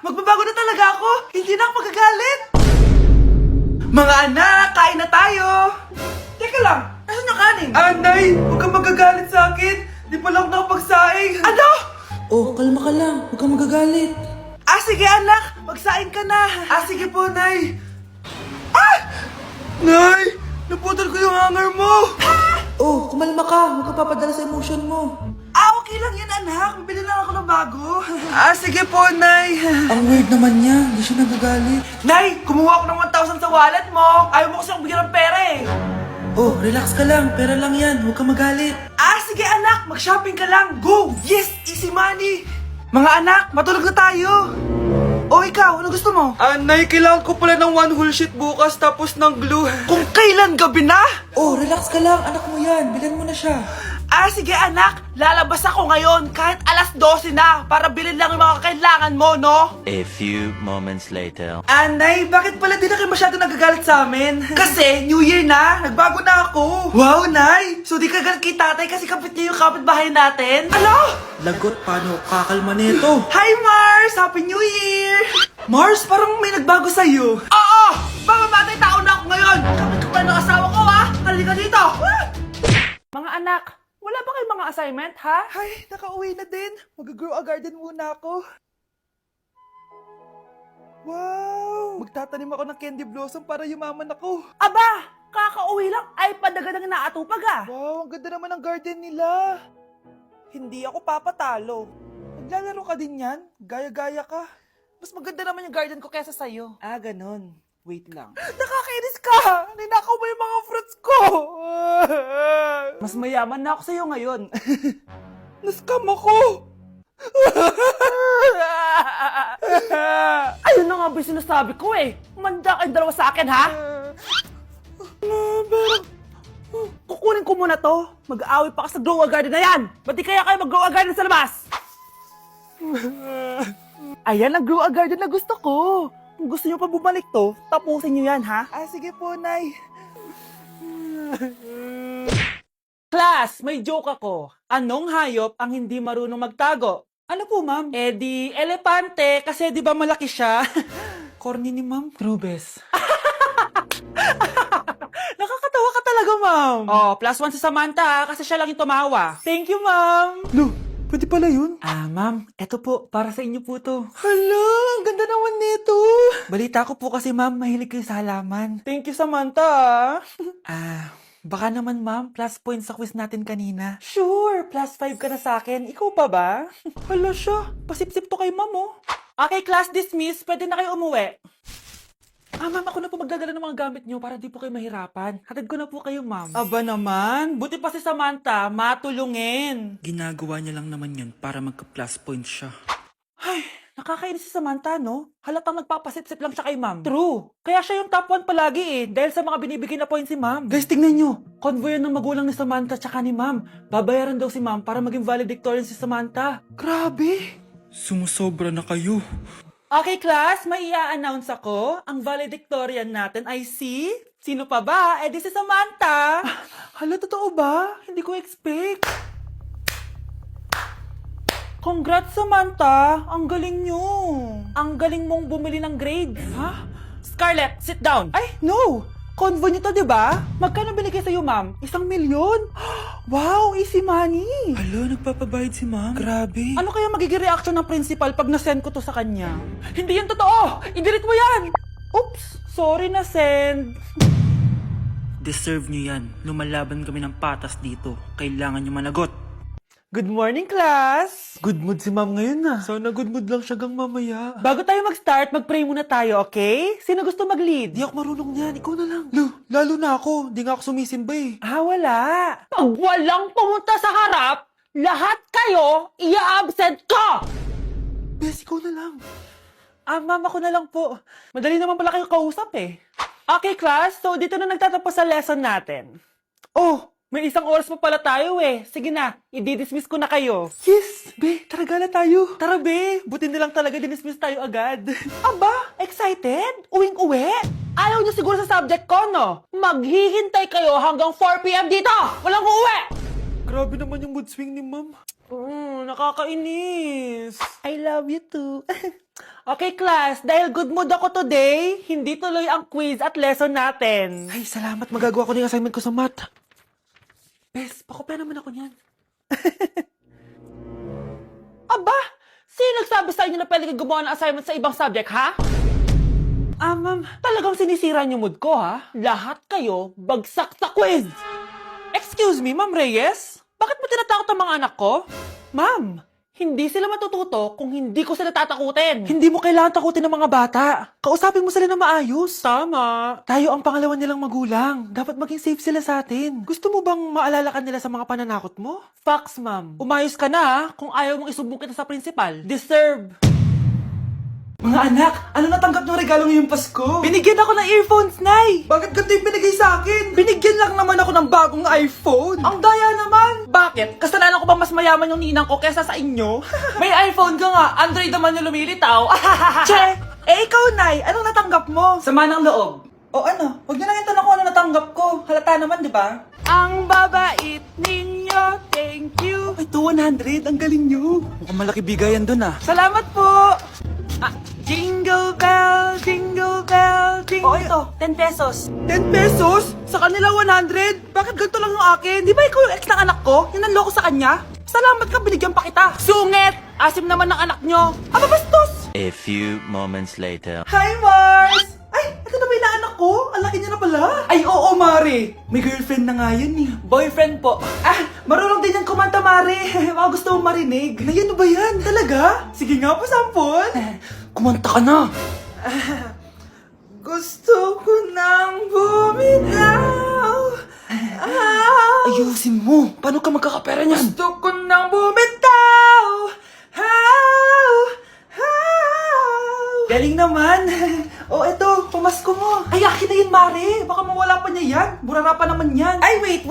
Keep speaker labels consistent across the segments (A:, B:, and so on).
A: Magbabago na talaga ako! Hindi na ako magagalit! Mga anak, kain na tayo! Teka lang, nasan yung kanin? Nay! Huwag kang magagalit sa akin! Di pa lang nakapagsaing! Ano?
B: Oh, kalma ka lang. Huwag kang magagalit.
A: Sige anak! Magsaing ka na! Sige po, Nay! Nay! Naputol ko yung hanger mo!
B: Oh, kumalma ka. Huwag ka papadala sa emotion mo.
A: Okay lang yan, anak. Bibili lang ako ng bago. Sige po, Nay.
B: Ang weird naman niya. Hindi siya nagagalit.
A: Nay, kumuha ako ng 1,000 sa wallet mo. Ayaw mo kasi akong bigyan ng pera eh.
B: Oh, relax ka lang. Pera lang yan. Huwag ka magalit.
A: Sige anak, mag-shopping ka lang. Go! Yes, easy money. Mga anak, matulog na tayo. Ikaw, ano gusto mo? Nay, kailangan ko pala ng 1 whole sheet bukas tapos ng glue. Kung kailan gabi na?
B: Oh, relax ka lang. Anak mo yan. Bilan mo na siya.
A: Sige anak, lalabas ako ngayon kahit alas 12 na para bilhin lang yung mga kailangan mo, no?
C: A few moments later.
A: Nay, bakit pala di na kayo masyado nagagalit sa amin? Kasi, New Year na, nagbago na ako. Wow, Nay! So di ka galit kay tatay kasi kapit niya yung kapitbahay natin? Ano?
B: Lagot, paano kakalma nito?
A: Hi, Mars! Happy New Year! Mars, parang may nagbago sa'yo. Oo! Baka matay tao na ako ngayon! Kapit ko pa ng asawa ko, ha? Halika dito! Mga anak, wala ba kayong mga assignment, ha? Ay, nakauwi na din. Mag-grow a garden muna ako. Wow! Magtatanim ako ng candy blossom para yumaman ako. Aba! Kakauwi lang ay padagadang naatupag ah. Wow, ang ganda naman ng garden nila. Hindi ako papatalo. Maglalaro ka din yan? Gaya-gaya ka. Mas maganda naman yung garden ko kesa sa'yo.
B: Ganon. Wait lang.
A: Nakakainis ka! Ninakaw mo yung mga fruits ko! Mas mayaman na ako sa'yo ngayon. Nascam ako! Ayun na nga ba yung sinasabi ko eh! Manda kayong dalawa sa akin, ha? Pero, kukunin ko muna to. Mag-aaway pa ka sa grow a garden na yan! Ba't di kaya kayo mag-grow a garden sa labas? Ayan ang grow a garden na gusto ko. Kung gusto nyo pa bumalik to, tapusin nyo yan, ha? Sige po, Nay. Class, may joke ako. Anong hayop ang hindi marunong magtago? Ano po, ma'am? Di elepante, kasi di ba malaki siya?
B: Corny ni ma'am.
A: Trubes. Nakakatawa ka talaga, ma'am. +1 si Samantha, ha, kasi siya lang yung tumawa. Thank you, ma'am.
B: Lo, pwede pala yun?
A: Ma'am, eto po, para sa inyo po to.
B: Hala, ang ganda naman nito.
A: Balita ko po kasi, ma'am, mahilig kayo sa halaman. Thank you, Samantha. Baka naman, ma'am, plus points sa quiz natin kanina. Sure, +5 ka na sa akin. Ikaw pa ba? Hala siya, pasip-sip to kay ma'am, oh. Okay, class dismiss. Pwede na kayo umuwi. Ma'am, ako na po magdadala ng mga gamit nyo para di po kayo mahirapan. Hatid ko na po kayo, ma'am. Aba naman, buti pa si Samantha, matulungin.
B: Ginagawa niya lang naman yun para magka-plus points siya.
A: Ay, nakakainis si Samantha, no? Halatang nagpapasip-sip lang siya kay ma'am. True. Kaya siya yung top 1 palagi eh, dahil sa mga binibigay na points si ma'am. Guys, tingnan nyo. Convoy yan ng magulang ni Samantha tsaka ni ma'am. Babayaran daw si ma'am para maging valedictorian si Samantha. Grabe.
B: Sumusobra na kayo.
A: Okay, class, may i-announce ako. Ang valedictorian natin ay si... Sino pa ba? Di si Samantha. Hala, totoo ba? Hindi ko expect. Congrats, Samantha! Ang galing nyo! Ang galing mong bumili ng grades! Ha? Scarlett, sit down! Ay, no! Convo nyo to, diba? Magkano binigay sa'yo, ma'am? 1 milyon? Wow, easy money!
B: Hala, nagpapabayad si ma'am. Grabe.
A: Ano kaya magiging reaction ng principal pag nasend ko to sa kanya? Hindi yan totoo! I-delete mo yan! Oops! Sorry na send.
B: Deserve niyo yan. Lumalaban kami ng patas dito. Kailangan niyo managot.
A: Good morning, class!
B: Good mood si ma'am ngayon na. Sana good mood lang siya gang mamaya.
A: Bago tayo mag-start, mag-pray muna tayo, okay? Sino gusto mag-lead?
B: Di ako marunong niyan. Ikaw na lang. Lalo na ako. Di nga ako sumisimba eh.
A: Wala. Pag walang pumunta sa harap, lahat kayo ia-absent ko!
B: Bes, ikaw na lang.
A: Ma'am, ako na lang po. Madali naman pala kayo kausap eh. Okay, class. So, dito na nagtatapos sa lesson natin. Oh, may 1 oras pa pala tayo eh. Sige na, i-dismiss ko na kayo.
B: Yes! Be, tara gala tayo.
A: Tara be, buti na lang talaga dinismiss tayo agad. Aba, excited? Uwing-uwi? Ayaw niyo siguro sa subject ko, no? Maghihintay kayo hanggang 4 PM dito! Walang uuwi!
B: Grabe naman yung mood swing ni ma'am.
A: Nakakainis. I love you too. Okay, class. Dahil good mood ako today, hindi tuloy ang quiz at lesson natin. Ay, salamat. Magagawa ko na yung assignment ko sa math. Bes, pakopya naman ako niyan. Aba! Sino nagsabi sa inyo na pwede kayo gumawa ng assignment sa ibang subject, ha? Ma'am, talagang sinisira niyo mood ko, ha? Lahat kayo bagsak sa quiz! Excuse me, Ma'am Reyes? Bakit mo tinatakot ang mga anak ko? Ma'am, hindi sila matututo kung hindi ko sila tatakutin. Hindi mo kailangan takutin ng mga bata. Kausapin mo sila na maayos. Tama. Tayo ang pangalawa nilang magulang. Dapat maging safe sila sa atin. Gusto mo bang maalala ka nila sa mga pananakot mo? Facts, ma'am. Umayos ka na, ha? Kung ayaw mong isumbong kita sa principal. Deserve. Mga anak, ano natanggap ng regalo ngayong Pasko? Binigyan ako ng earphones, Nay! Bakit ganito yung binigay sa akin? Binigyan lang naman ako ng bagong iPhone. Ang daya naman! Bakit? Kasalanan ko ba mas mayaman yung ninang ko kesa sa inyo? May iPhone ka nga, Android naman yung lumilitaw. Che! Ikaw, Nay, anong natanggap mo? Sama ng loob. O ano, huwag niyo lang yung tanong ko ano natanggap ko. Halata naman, di ba? Ang babait ninyo, thank you. Ay, 200, ang galing nyo. Mukhang malaki bigayan dun ah. Salamat po! Jingle bell, jingle bell, jingle... Oh, ito, 10 pesos. 10 pesos? Sa kanila 100? Bakit ganito lang yung akin? Di ba ikaw yung ex ng anak ko? Yung nanloko sa kanya? Salamat ka, binigyan pa kita. Sungit! Asim naman ng anak nyo. Aba, bastos!
C: A few moments later.
A: Hi, Mars! Ay, ito na ba yung anak ko? Ang laki niya na pala. Ay, oo, Mari. May girlfriend na nga yan eh. Boyfriend po. Marunong din yan kumanta, Mari. Baka gusto mong marinig. Nay, ano ba yan? Talaga? Sige nga po, sample. Kumanta ka na. Gusto ko nang bumitaw. Ayusin mo. Paano ka magkakapera niyan? Gusto ko nang bumitaw. Galing naman. O, eto, pamasko mo. Ay, akin na yun, Mare. Baka mawala pa niya yan. Burara pa naman yan. Ay, wait.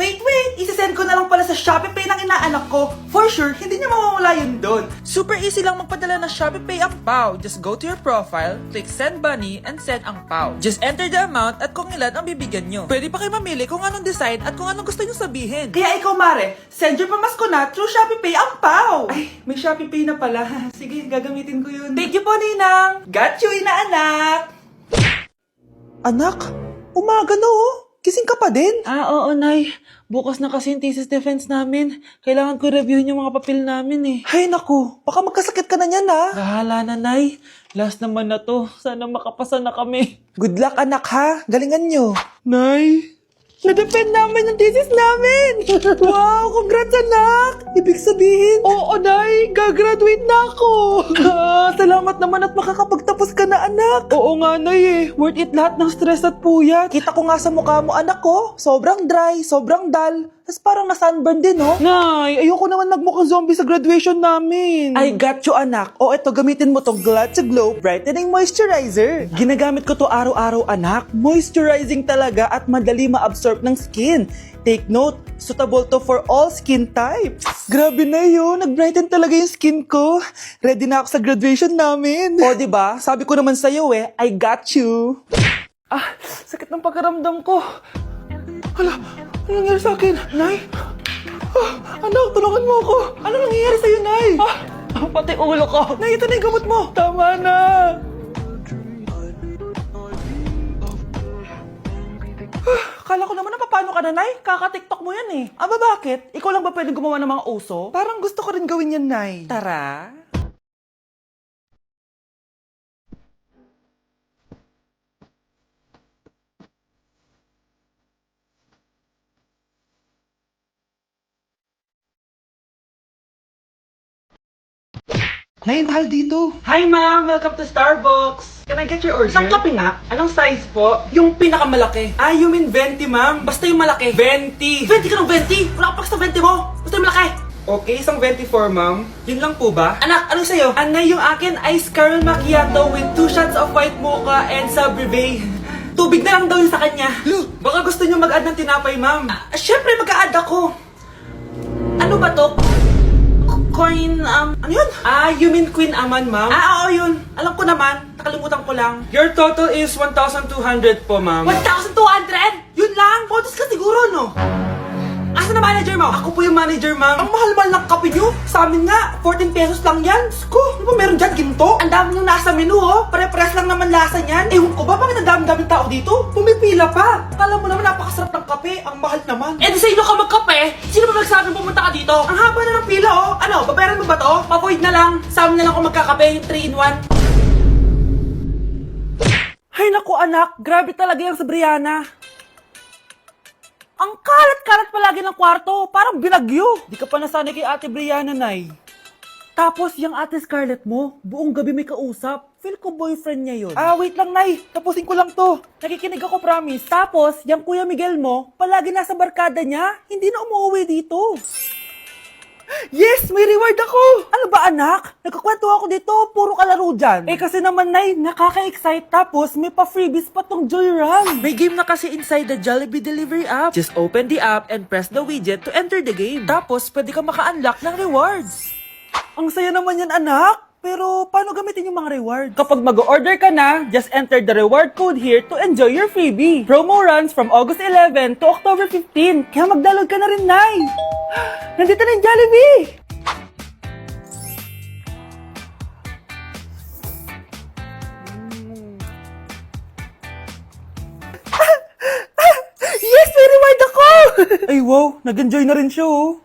A: Isasend ko na lang pala sa Shopee Pay ng inaanak ko. For sure, hindi niya mawawala yun doon. Super easy lang magpadala ng Shopee Pay ang PAW. Just go to your profile, click Send Money, and send ang PAW. Just enter the amount at kung ilan ang bibigyan nyo. Pwede pa kayo mamili kung anong design at kung anong gusto nyo sabihin. Kaya ikaw, Mare, send your pamasko na through Shopee Pay ang PAW. Ay, may Shopee Pay na pala. Sige, gagamitin ko yun. Thank you po, Ninang. Got you, inaanak. Anak, umaga na oh. Kising ka pa din? Oo, Nay. Bukas na kasi yung thesis defense namin. Kailangan ko reviewin yung mga papel namin eh. Hay naku, baka magkasakit ka na niyan ah. Bahala na, Nay. Last naman na to. Sana makapasa na kami. Good luck, anak ha. Galingan nyo. Nay, na-defend namin yung thesis namin! Wow! Congrats, anak! Ibig sabihin... Oo, Nay! Gagraduate na ako! Salamat naman at makakapagtapos ka na, anak! Oo nga, Nay eh. Worth it lahat ng stress at puyat. Kita ko nga sa mukha mo, anak ko. Sobrang dry, sobrang dull. Tapos parang na-sunburn din, no? Nay, ayoko naman magmukhang zombie sa graduation namin. I got you, anak. O, eto, gamitin mo to Glad to Glow Brightening Moisturizer. Ginagamit ko to araw-araw, anak. Moisturizing talaga at madali ma-absorb ng skin. Take note, suitable to for all skin types. Grabe na yun, nag-brighten talaga yung skin ko. Ready na ako sa graduation namin. O, diba? Sabi ko naman sa'yo I got you. Sakit ng pagkaramdam ko. Hala, ano nangyari sa akin? Nay? Anak, tulungan mo ako. Ano nangyayari sa'yo, Nay? Pati ulo ko. Nay, ito na yung gamot mo. Tama na. Kala ko naman na paano ka na, Nay? Kaka-tiktok mo yan eh. Aba, bakit? Ikaw lang ba pwedeng gumawa ng mga uso? Parang gusto ko rin gawin yan, Nay. Tara. Nay, mahal dito. Hi, ma'am. Welcome to Starbucks. Can I get your order? Isang kape nga. Anong size po? Yung pinakamalaki. You mean 20, ma'am? Basta yung malaki. 20. 20 ka ng 20? Wala ka pa sa 20 mo. Basta yung malaki. Okay, isang 24, ma'am. Yun lang po ba? Anak, anong sa'yo? Anay, yung akin, ice caramel macchiato with 2 shots of white mocha and Sabrivay. Tubig na lang daw yun sa kanya. Baka gusto nyo mag-add ng tinapay, ma'am. Siyempre, mag-a-add ako. Ano ba to? Coin, ano yun? You mean Queen Aman, ma'am? Oo, yun. Alam ko naman. Nakalimutan ko lang. Your total is 1,200 po, ma'am. 1,200? Yun lang? Bonus ka siguro, no? Asa na manager mo? Ako po yung manager, ma'am. Ang mahal-mahal ng kape nyo. Sa amin nga, 14 pesos lang yan. Sko, ano ba meron dyan? Ginto? Ang dami nyung nasa menu, oh. Pare-press lang naman lasa niyan. Ewan ko ba, bakit ang dami-daming tao dito? Pumipila pa. Kala mo naman napakasarap ng kape. Ang mahal naman. Eh, di sa inyo ka magkape? Sino ba nagsabing pumunta ka dito? Ang haba na ng pila, oh. Ano, babayaran mo ba to? Pa-void na lang. Sa amin na lang ako magkakape, yung 3-in-1. Ay naku anak, grabe talaga yung sa Brianna. Ang kalat-kalat palagi ng kwarto, parang binagyo. Di ka pa nasanay kay Ate Brianna, Nay. Tapos, yung Ate Scarlett mo, buong gabi may kausap. Feel ko boyfriend niya yun. Ah, wait lang, Nay. Tapusin ko lang to. Nakikinig ako, promise. Tapos, yung Kuya Miguel mo, palagi nasa barkada niya, hindi na umuwi dito. Yes! May reward ako! Ano ba anak? Nagkakwento ako dito, puro kalaro dyan. Eh kasi naman Nay, nakaka-excite tapos may pa-freebies pa tong Joy Run. May game na kasi inside the Jollibee delivery app. Just open the app and press the widget to enter the game. Tapos pwede ka maka-unlock ng rewards. Ang saya naman yan anak! Pero paano gamitin yung mga reward? Kapag mag-order ka na, just enter the reward code here to enjoy your freebie. Promo runs from August 11 to October 15. Kaya mag-download ka na rin, Nay. Nandito na yung Jollibee! Yes! May reward ako! Ay wow, nag-enjoy na rin siya oh.